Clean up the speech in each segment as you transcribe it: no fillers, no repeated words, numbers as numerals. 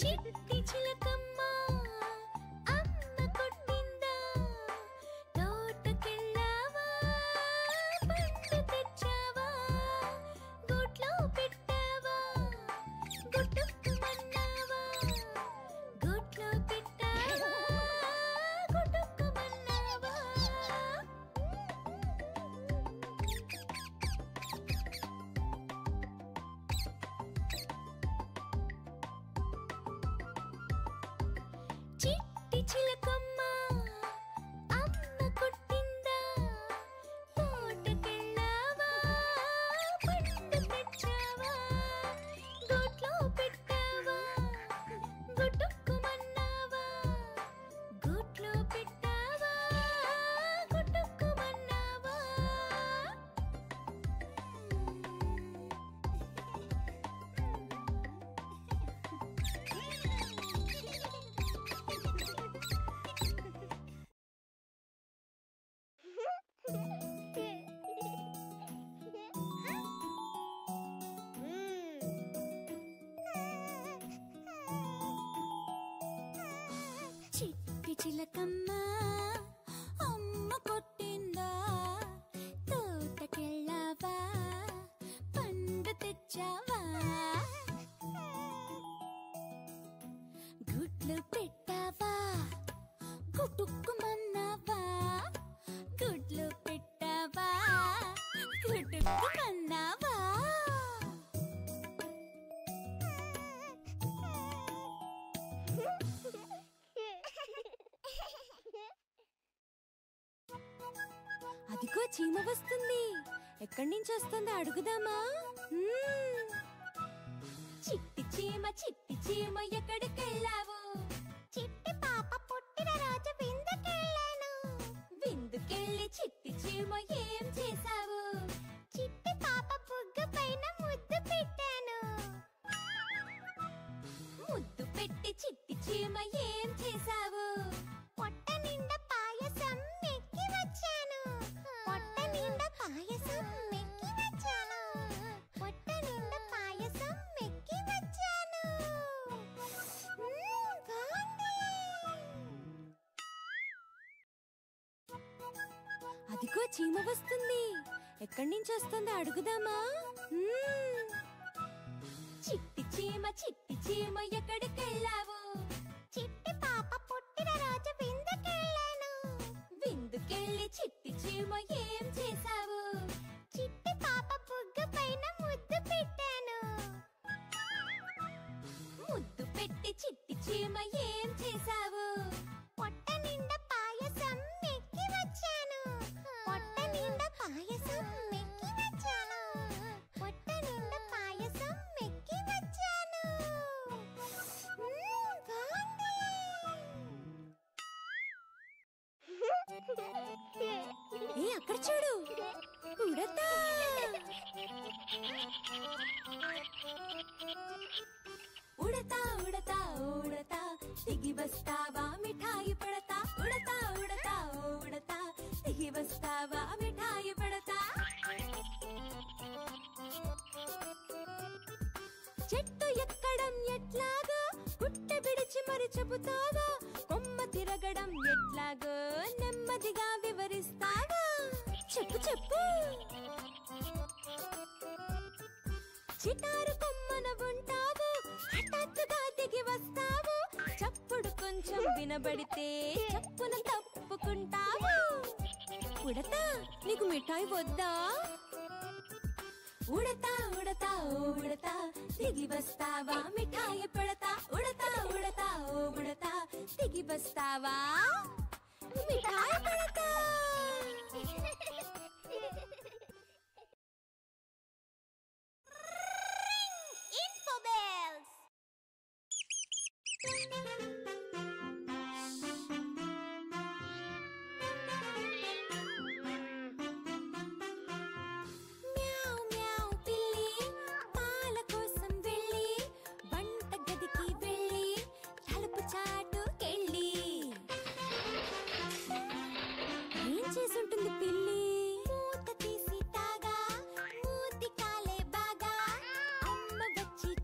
చిట్టి చిలకమ్మ అమ్మ కొట్టిందా తోటకెళ్ళావా పండు తెచ్చావా గూట్లో పెట్టావా గుట్టుకుమన్నావా గూట్లో పెట్టావా గుట్టుకుమన్నావా చిట్టి చిలకమ్మ అమ్మ కొట్టిందా తోటకెళ్ళావా పండు తెచ్చావా గూట్లో పెట్టావా గుట్టుకుమన్నావా గూట్లో పెట్టావా గుట్టుకుమన్నావా చిట్టి చిలకమ్మ అమ్మ కొట్టిందా తోటకెళ్ళావా పండు తెచ్చావా గుడ్లు పెట్టావా గుట్టుకుమన్నావా గుడ్లు పెట్టావా గుట్టుకుమన్నావా అదిగో చీమ వస్తుంది. ఎక్కడి నుంచి వస్తుందో అడుగుదామా? చిట్టి చీమ ఎక్కడికెళ్ళావు? చిట్టి పాప పుట్టిన రోజు విందుకెళ్ళాను. విందుకెళ్ళి చిట్టి చీమ ఏం చేశావు? చిట్టి పాప బుగ్గ పైన ముద్దు పెట్టాను. ముద్దు పెట్టి చిట్టి చీమ ఏం చేశావు? పొట్ట నిండా పాయసం మెక్కి వచ్చాను. పొట్ట నిండా పాయసం మెక్కి వచ్చాను. పొట్ట నిండా పాయసం మెక్కి వచ్చాను. అదిగో చీమ వస్తుంది. ఎక్కడి నుంచి వస్తుందో అడుగుదామా? చిట్టి చీమ ఎక్కడికెళ్ళావు? చిట్టి పాప పుట్టిన రోజు విందుకెళ్ళాను. విందుకెళ్ళి చిట్టి చీమ ఏం చేశావు? చిట్టి పాప బుగ్గ పైన ముద్దు పెట్టాను. ముద్దు పెట్టి చిట్టి చీమ ఏం చేశావు? పొట్ట నిండా పాయసం మెక్కి వచ్చాను. పొట్ట నిండా పాయసం మెక్కి వచ్చాను. పొట్ట నిండా పాయసం మెక్కి వచ్చాను. ఏ అక్కడ చూడు, ఉడతా. ఉడతా ఉడతా ఉడతా దిగి వస్తావా మిఠాయి పడతా. ఉడతా ఉడతా ఉడతా దిగి వస్తావా మిఠాయి పడతా. చెట్టు ఎక్కడం ఎట్లాగో గుట్ట విడిచి మరి చెబుతావా? కొమ్మ తిరగడం ఎట్లాగో నెమ్మదిగా వివరిస్తావా? చెప్పు చెప్పు. చిటారు కొమ్మన ఉంటావు, హఠాత్తుగా దిగి వస్తావు. చప్పుడు కొంచెం వినబడితే చప్పున తప్పుకుంటావు. ఉడతా నీకు మిఠాయి వద్దా? ఉడతా ఉడతా ఉడతా దిగి వస్తావా మిఠాయి పడతా. ఉడతా ఉడతా ఉడతా దిగి వస్తావా మిఠాయి పడతా.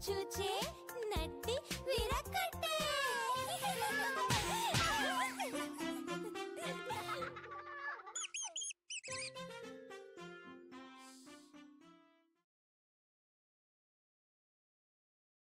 చూచే